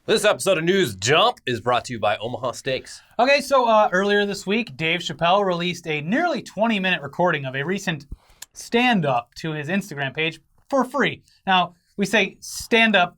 This episode of News Jump is brought to you by Omaha Steaks. Okay, so earlier this week, Dave Chappelle released a nearly 20-minute recording of a recent stand-up to his Instagram page for free. Now, we say stand-up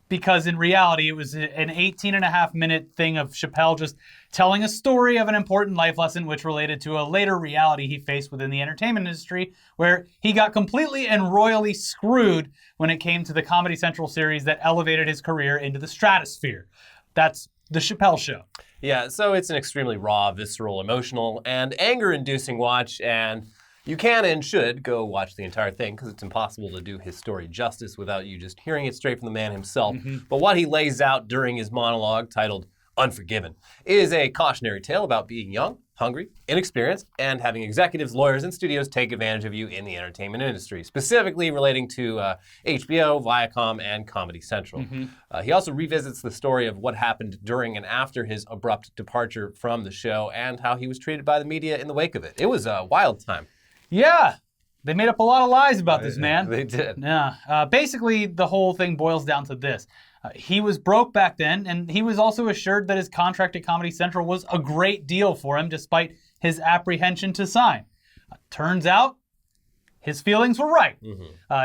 because in reality, it was an 18-and-a-half-minute thing of Chappelle just telling a story of an important life lesson which related to a later reality he faced within the entertainment industry, where he got completely and royally screwed when it came to the Comedy Central series that elevated his career into the stratosphere. That's The Chappelle Show. Yeah, so it's an extremely raw, visceral, emotional, and anger-inducing watch, and you can and should go watch the entire thing because it's impossible to do his story justice without you just hearing it straight from the man himself. But what he lays out during his monologue, titled Unforgiven, is a cautionary tale about being young, hungry, inexperienced, and having executives, lawyers, and studios take advantage of you in the entertainment industry, specifically relating to HBO, Viacom, and Comedy Central. He also revisits the story of what happened during and after his abrupt departure from the show and how he was treated by the media in the wake of it. It was a wild time. Yeah, they made up a lot of lies about this man. They did. Yeah. Basically, the whole thing boils down to this. He was broke back then, and he was also assured that his contract at Comedy Central was a great deal for him, despite his apprehension to sign. Turns out, his feelings were right.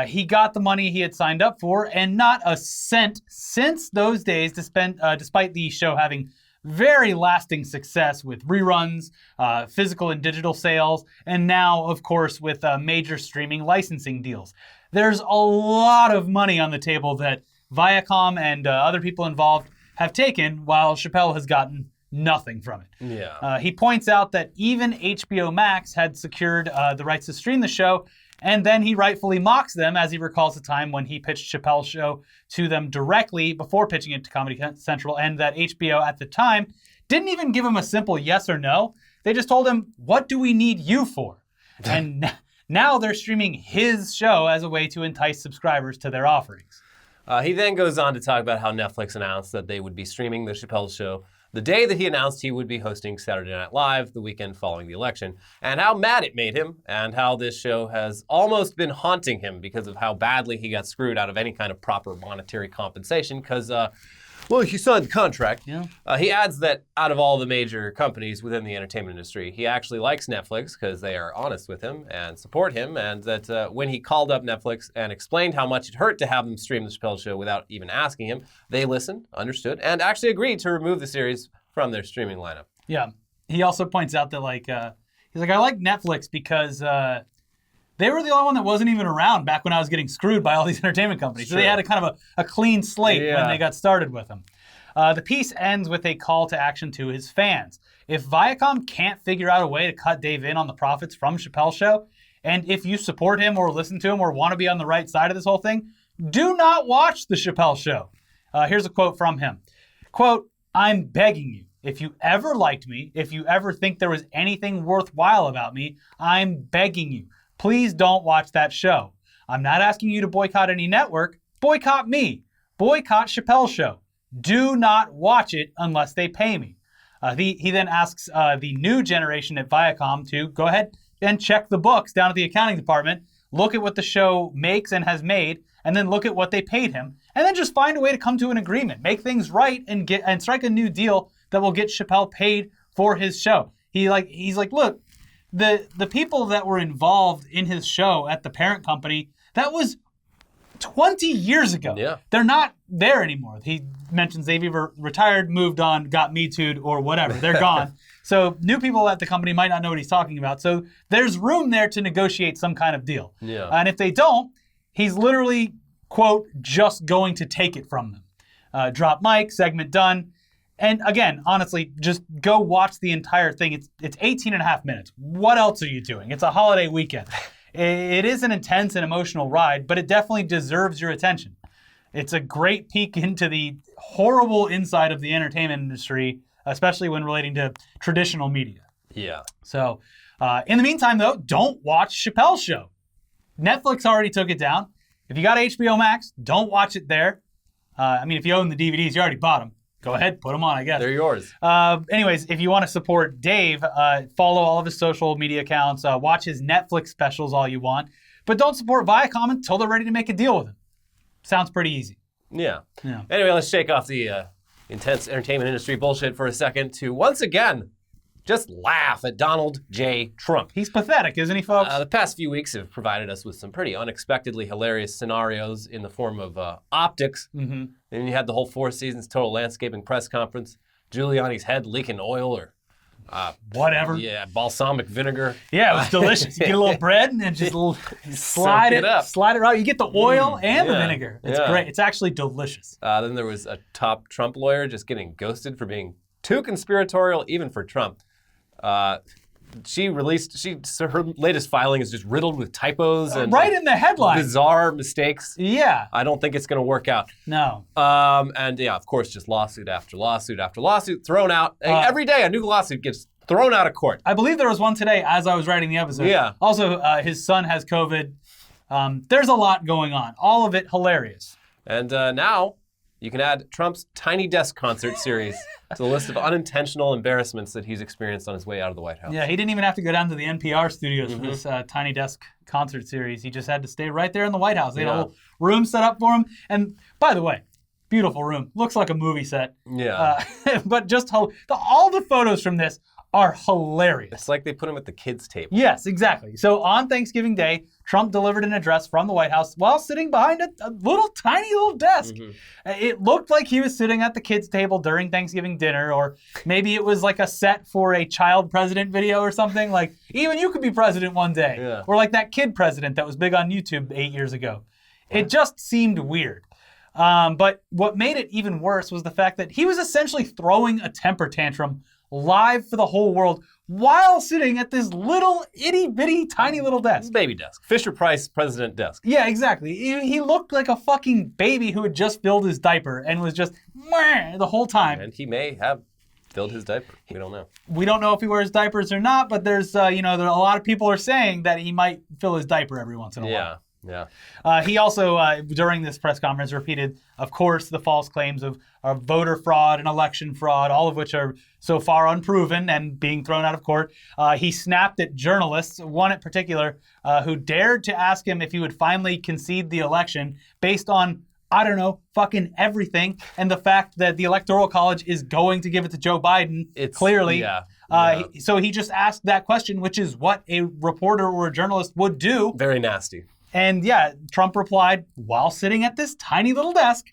He got the money he had signed up for, and not a cent since those days, despite the show having very lasting success with reruns, physical and digital sales, and now, of course, with major streaming licensing deals. There's a lot of money on the table that Viacom and other people involved have taken, while Chappelle has gotten nothing from it. Yeah. He points out that even HBO Max had secured the rights to stream the show, and then he rightfully mocks them as he recalls the time when he pitched Chappelle's show to them directly before pitching it to Comedy Central, and that HBO at the time didn't even give him a simple yes or no. They just told him, what do we need you for? And now they're streaming his show as a way to entice subscribers to their offerings. He then goes on to talk about how Netflix announced that they would be streaming The Chappelle Show the day that he announced he would be hosting Saturday Night Live the weekend following the election, and how mad it made him, and how this show has almost been haunting him because of how badly he got screwed out of any kind of proper monetary compensation because, well, he signed the contract. Yeah. He adds that out of all the major companies within the entertainment industry, he actually likes Netflix because they are honest with him and support him, and that when he called up Netflix and explained how much it hurt to have them stream The Chappelle Show without even asking him, they listened, understood, and actually agreed to remove the series from their streaming lineup. Yeah. He also points out that, he's like, I like Netflix because they were the only one that wasn't even around back when I was getting screwed by all these entertainment companies. So they had a kind of a clean slate when they got started with him. The piece ends with a call to action to his fans. If Viacom can't figure out a way to cut Dave in on the profits from Chappelle's show, and if you support him or listen to him or want to be on the right side of this whole thing, do not watch The Chappelle Show. Here's a quote from him. Quote, I'm begging you. If you ever liked me, if you ever think there was anything worthwhile about me, I'm begging you. Please don't watch that show. I'm not asking you to boycott any network. Boycott me. Boycott Chappelle's show. Do not watch it unless they pay me. He then asks the new generation at Viacom to go ahead and check the books down at the accounting department, look at what the show makes and has made, and then look at what they paid him, and then just find a way to come to an agreement, make things right, and strike a new deal that will get Chappelle paid for his show. He's like, look, the people that were involved in his show at the parent company, that was 20 years ago. Yeah. They're not there anymore. He mentions they've either retired, moved on, got Me Too'd, or whatever. They're gone. So new people at the company might not know what he's talking about. So there's room there to negotiate some kind of deal. Yeah. And if they don't, he's literally, quote, just going to take it from them. Drop mic, segment done. And again, honestly, just go watch the entire thing. It's 18 and a half minutes. What else are you doing? It's a holiday weekend. It is an intense and emotional ride, but it definitely deserves your attention. It's a great peek into the horrible inside of the entertainment industry, especially when relating to traditional media. Yeah. So, in the meantime, though, don't watch Chappelle's show. Netflix already took it down. If you got HBO Max, don't watch it there. If you own the DVDs, you already bought them. Go ahead, put them on, I guess. They're yours. Anyways, if you want to support Dave, follow all of his social media accounts, watch his Netflix specials all you want, but don't support Viacom until they're ready to make a deal with him. Sounds pretty easy. Yeah. Yeah. Anyway, let's shake off the intense entertainment industry bullshit for a second to once again just laugh at Donald J. Trump. He's pathetic, isn't he, folks? The past few weeks have provided us with some pretty unexpectedly hilarious scenarios in the form of optics. Mm-hmm. And you had the whole Four Seasons Total Landscaping press conference, Giuliani's head leaking oil or whatever. Yeah, balsamic vinegar. Yeah, it was delicious. You get a little bread and then just slide it right. You get the oil and the vinegar. It's great. It's actually delicious. Then there was a top Trump lawyer just getting ghosted for being too conspiratorial, even for Trump. Her latest filing is just riddled with typos and right in the headline. Bizarre mistakes. Yeah. I don't think it's going to work out. No. And yeah, of course, just lawsuit after lawsuit after lawsuit thrown out. Every day a new lawsuit gets thrown out of court. I believe there was one today as I was writing the episode. Yeah. Also, his son has COVID. There's a lot going on. All of it hilarious. And now you can add Trump's Tiny Desk concert series to the list of unintentional embarrassments that he's experienced on his way out of the White House. Yeah, he didn't even have to go down to the NPR studios for this Tiny Desk concert series. He just had to stay right there in the White House. They had a whole room set up for him. And by the way, beautiful room. Looks like a movie set. Yeah. But just all the photos from this are hilarious. It's like they put him at the kids' table. Yes, exactly. So on Thanksgiving Day, Trump delivered an address from the White House while sitting behind a tiny little desk. It looked like he was sitting at the kids' table during Thanksgiving dinner, or maybe it was like a set for a child president video or something. Like, even you could be president one day. Yeah. Or like that kid president that was big on YouTube 8 years ago. It just seemed weird. But what made it even worse was the fact that he was essentially throwing a temper tantrum live for the whole world while sitting at this little itty-bitty tiny little desk. Baby desk. Fisher-Price president desk. Yeah, exactly. He looked like a fucking baby who had just filled his diaper and was just the whole time. And he may have filled his diaper. We don't know. We don't know if he wears diapers or not, but there's, there a lot of people are saying that he might fill his diaper every once in a while. Yeah. He also, during this press conference, repeated, of course, the false claims of voter fraud and election fraud, all of which are so far unproven and being thrown out of court. He snapped at journalists, one in particular, who dared to ask him if he would finally concede the election based on, I don't know, fucking everything, and the fact that the Electoral College is going to give it to Joe Biden, clearly. Yeah. So he just asked that question, which is what a reporter or a journalist would do. Very nasty. And yeah, Trump replied, while sitting at this tiny little desk,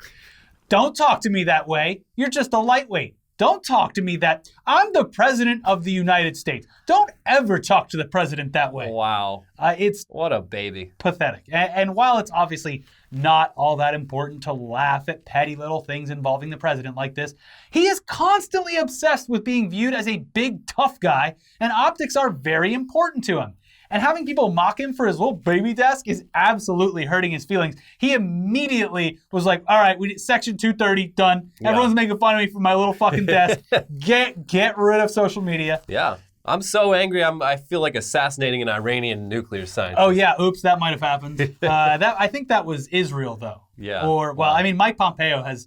"Don't talk to me that way. You're just a lightweight. Don't talk to me that. I'm the president of the United States. Don't ever talk to the president that way." Wow. It's what a baby. Pathetic. And while it's obviously not all that important to laugh at petty little things involving the president like this, he is constantly obsessed with being viewed as a big, tough guy, and optics are very important to him. And having people mock him for his little baby desk is absolutely hurting his feelings. He immediately was like, all right, we did Section 230, done. Yeah. Everyone's making fun of me for my little fucking desk. Get rid of social media. Yeah. I'm so angry, I feel like assassinating an Iranian nuclear scientist. Oh, yeah. Oops, that might have happened. I think that was Israel, though. Yeah. Or, well, I mean, Mike Pompeo has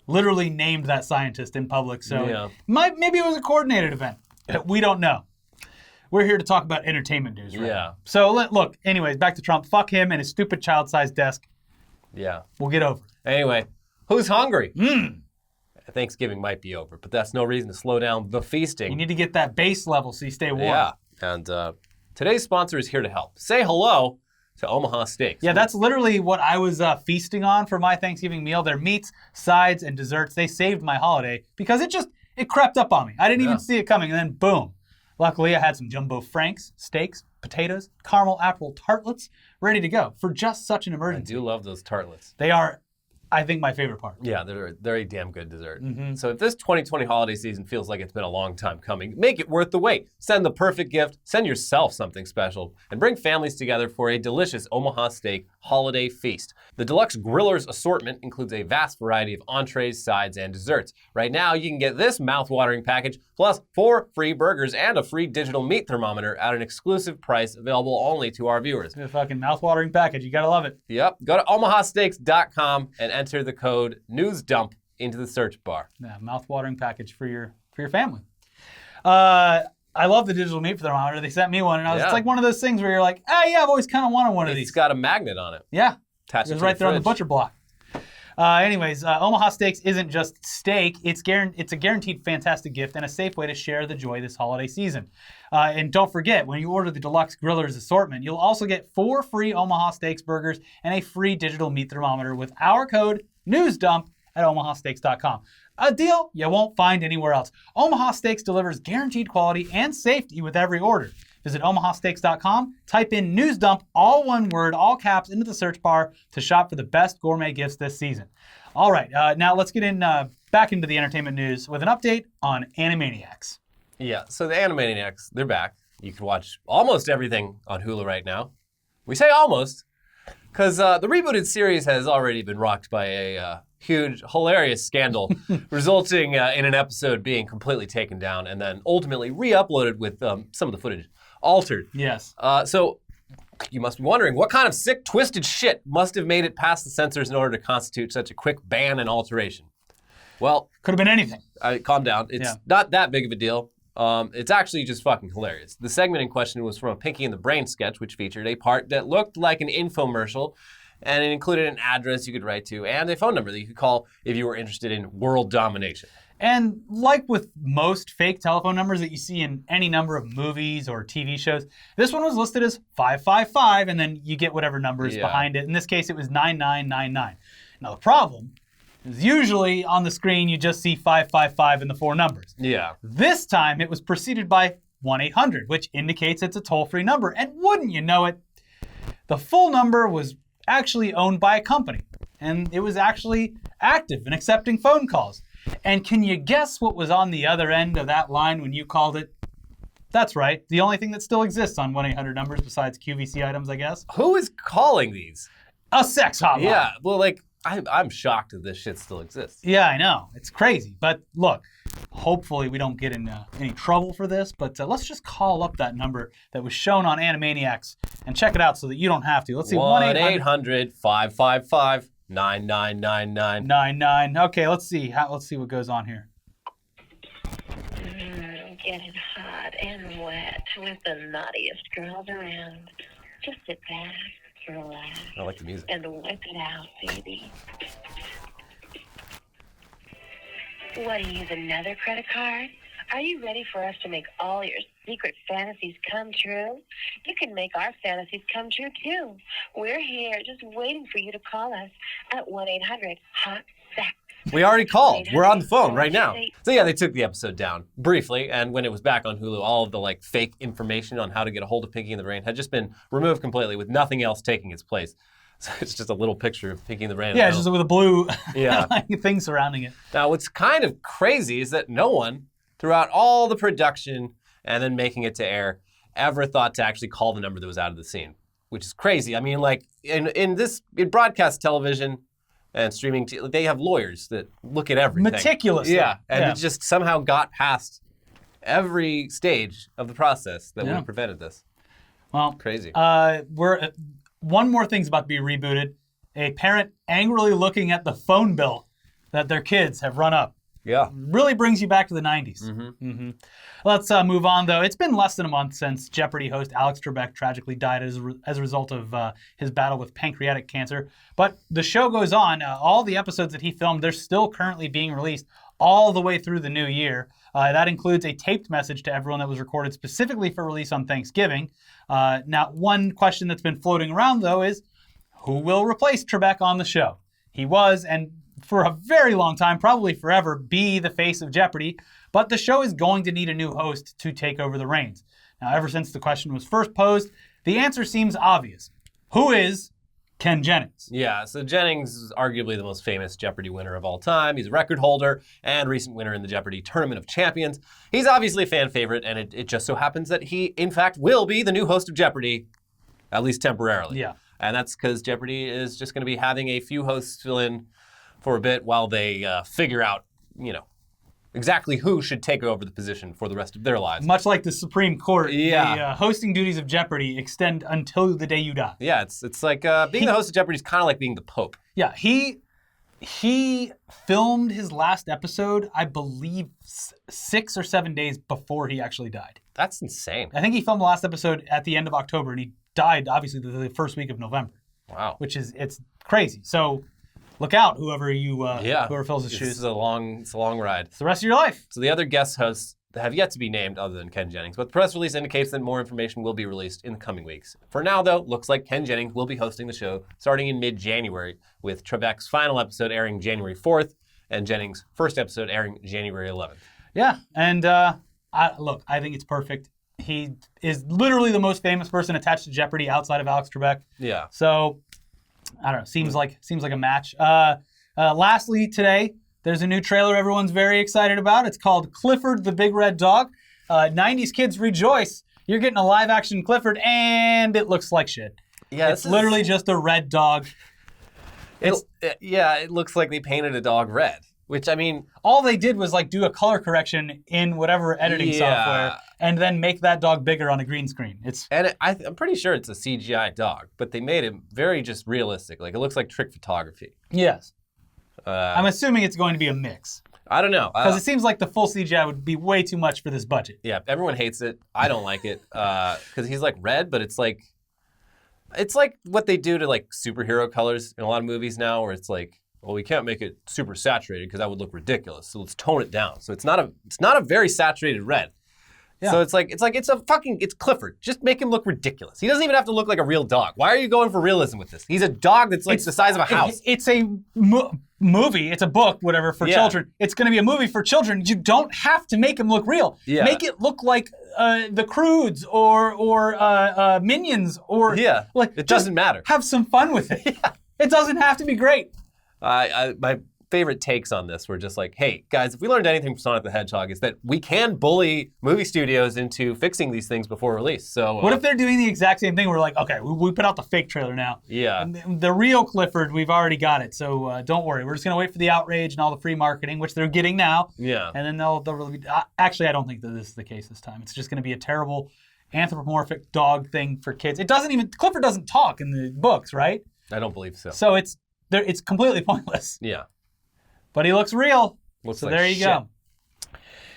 literally named that scientist in public. So maybe it was a coordinated event. We don't know. We're here to talk about entertainment news right now. So look, anyways, back to Trump. Fuck him and his stupid child-sized desk. Yeah. We'll get over it. Anyway, who's hungry? Thanksgiving might be over, but that's no reason to slow down the feasting. You need to get that base level so you stay warm. Yeah. And today's sponsor is here to help. Say hello to Omaha Steaks. Yeah, that's literally what I was feasting on for my Thanksgiving meal. Their meats, sides, and desserts. They saved my holiday because it crept up on me. I didn't even see it coming, and then boom. Luckily, I had some jumbo franks, steaks, potatoes, caramel apple tartlets ready to go for just such an emergency. I do love those tartlets. They are, I think, my favorite part. Yeah, they're a damn good dessert. So if this 2020 holiday season feels like it's been a long time coming, make it worth the wait. Send the perfect gift, send yourself something special, and bring families together for a delicious Omaha Steak holiday feast. The Deluxe Griller's assortment includes a vast variety of entrees, sides, and desserts. Right now, you can get this mouth-watering package plus 4 free burgers and a free digital meat thermometer at an exclusive price available only to our viewers. It's a fucking mouth-watering package. You gotta love it. Yep. Go to omahasteaks.com and enter the code NEWSDUMP into the search bar. Yeah, mouth-watering package for your family. I love the digital meat thermometer. They sent me one, and it's like one of those things where you're like, yeah, I've always kind of wanted one of these. It's got a magnet on it. Yeah. Attached it was right there on the butcher block. Anyways, Omaha Steaks isn't just steak. It's a guaranteed fantastic gift and a safe way to share the joy this holiday season. And don't forget, when you order the Deluxe Grillers assortment, you'll also get 4 free Omaha Steaks burgers and a free digital meat thermometer with our code NEWSDUMP at omahasteaks.com. A deal you won't find anywhere else. Omaha Steaks delivers guaranteed quality and safety with every order. Visit omahasteaks.com, type in NEWSDUMP, all one word, all caps, into the search bar to shop for the best gourmet gifts this season. All right, now let's get back into the entertainment news with an update on Animaniacs. Yeah, so the Animaniacs, they're back. You can watch almost everything on Hulu right now. We say almost, because the rebooted series has already been rocked by a huge, hilarious scandal, resulting in an episode being completely taken down and then ultimately re-uploaded with some of the footage altered. Yes. So you must be wondering, what kind of sick, twisted shit must have made it past the censors in order to constitute such a quick ban and alteration? Well, could have been anything. Calm down. It's not that big of a deal. It's actually just fucking hilarious. The segment in question was from a Pinky and the Brain sketch, which featured a part that looked like an infomercial, and it included an address you could write to and a phone number that you could call if you were interested in world domination. And like with most fake telephone numbers that you see in any number of movies or TV shows, this one was listed as 555, and then you get whatever number is behind it. In this case, it was 9999. Now, the problem is usually on the screen, you just see 555 and the 4 numbers. Yeah. This time, it was preceded by 1-800, which indicates it's a toll-free number. And wouldn't you know it, the full number was actually owned by a company, and it was actually active and accepting phone calls. And can you guess what was on the other end of that line when you called it? That's right. The only thing that still exists on 1-800 numbers besides QVC items, I guess. Who is calling these? A sex hotline. Yeah, well, like, I'm shocked that this shit still exists. Yeah, I know. It's crazy. But look, hopefully we don't get in any trouble for this, but let's just call up that number that was shown on Animaniacs and check it out so that you don't have to. Let's see, 1-800-555 9999. 99. Okay, let's see what goes on here. Getting hot and wet with the naughtiest girls around. Just sit back, relax, I like the music. and whip it out, baby. What, do you use another credit card? Are you ready for us to make all your secret fantasies come true? You can make our fantasies come true, too. We're here just waiting for you to call us at 1-800-HOT-SEX. We already called. We're on the phone right now. So yeah, they took the episode down briefly, and when it was back on Hulu, all of the like fake information on how to get a hold of Pinky and the Brain had just been removed completely, with nothing else taking its place. So it's just a little picture of Pinky and the Brain. Yeah, just with a blue like, thing surrounding it. Now, what's kind of crazy is that no one, throughout all the production and then making it to air, ever thought to actually call the number that was out of the scene, which is crazy. I mean, like in broadcast television and streaming, they have lawyers that look at everything. Meticulously. Yeah, and it just somehow got past every stage of the process that would have prevented this. Well, crazy. One more thing's about to be rebooted. A parent angrily looking at the phone bill that their kids have run up. Yeah. Really brings you back to the 90s. Mm-hmm. Let's move on, though. It's been less than a month since Jeopardy host Alex Trebek tragically died as a result of his battle with pancreatic cancer. But the show goes on. All the episodes that he filmed, they're still currently being released all the way through the new year. That includes a taped message to everyone that was recorded specifically for release on Thanksgiving. Now, one question that's been floating around, though, is who will replace Trebek on the show? He was, and for a very long time, probably forever, be the face of Jeopardy, but the show is going to need a new host to take over the reins. Now, ever since the question was first posed, the answer seems obvious. Who is Ken Jennings? Yeah, so Jennings is arguably the most famous Jeopardy winner of all time. He's a record holder and recent winner in the Jeopardy Tournament of Champions. He's obviously a fan favorite, and it just so happens that he, in fact, will be the new host of Jeopardy, at least temporarily. Yeah. And that's because Jeopardy is just going to be having a few hosts fill in for a bit while they figure out, exactly who should take over the position for the rest of their lives. Much like the Supreme Court, the hosting duties of Jeopardy extend until the day you die. Yeah, it's like being the host of Jeopardy is kind of like being the Pope. Yeah, he filmed his last episode, I believe, 6 or 7 days before he actually died. That's insane. I think he filmed the last episode at the end of October, and he died, obviously, the first week of November. Wow. It's crazy. So look out, whoever Yeah. whoever fills his It's shoes. a long ride. It's the rest of your life. So the other guest hosts have yet to be named other than Ken Jennings, but the press release indicates that more information will be released in the coming weeks. For now, though, looks like Ken Jennings will be hosting the show starting in mid-January, with Trebek's final episode airing January 4th and Jennings' first episode airing January 11th. Yeah, and I think it's perfect. He is literally the most famous person attached to Jeopardy outside of Alex Trebek. Yeah. So, I don't know. Seems like a match. Lastly, today, there's a new trailer everyone's very excited about. It's called Clifford the Big Red Dog. 90s kids rejoice. You're getting a live-action Clifford, and it looks like shit. Yeah, it's literally just a red dog. It looks like they painted a dog red, which, I mean... All they did was like do a color correction in whatever editing software and then make that dog bigger on a green screen. I'm pretty sure it's a CGI dog, but they made him very just realistic. Like, it looks like trick photography. Yes. I'm assuming it's going to be a mix. I don't know. Because it seems like the full CGI would be way too much for this budget. Yeah, everyone hates it. I don't like it because he's like red, but it's like what they do to like superhero colors in a lot of movies now, where it's like, well, we can't make it super saturated because that would look ridiculous. So let's tone it down. So it's not a very saturated red. Yeah. So it's Clifford. Just make him look ridiculous. He doesn't even have to look like a real dog. Why are you going for realism with this? He's a dog that's like the size of a house. It's a movie. It's a book, whatever, for children. It's going to be a movie for children. You don't have to make him look real. Yeah. Make it look like the Croods or Minions or like. It doesn't matter. Have some fun with it. Yeah. It doesn't have to be great. My favorite takes on this were just like, hey, guys, if we learned anything from Sonic the Hedgehog, is that we can bully movie studios into fixing these things before release. So what if they're doing the exact same thing? We're like, okay, we put out the fake trailer now. Yeah. And the real Clifford, we've already got it. So don't worry. We're just going to wait for the outrage and all the free marketing, which they're getting now. Yeah. And then they'll really... Actually, I don't think that this is the case this time. It's just going to be a terrible anthropomorphic dog thing for kids. Clifford doesn't talk in the books, right? I don't believe so. So it's completely pointless. Yeah. But he looks real. Looks so like there you shit. go.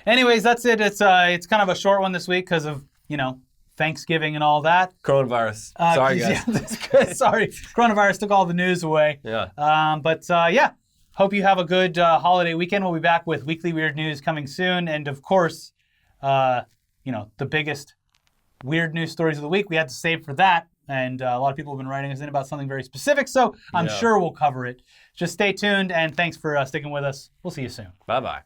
Anyways, that's it. It's kind of a short one this week because of, Thanksgiving and all that. Coronavirus. Sorry, guys. Yeah, sorry. Coronavirus took all the news away. Yeah. But hope you have a good holiday weekend. We'll be back with weekly weird news coming soon. And of course, the biggest weird news stories of the week we had to save for that. And a lot of people have been writing us in about something very specific, so I'm sure we'll cover it. Just stay tuned, and thanks for sticking with us. We'll see you soon. Bye-bye.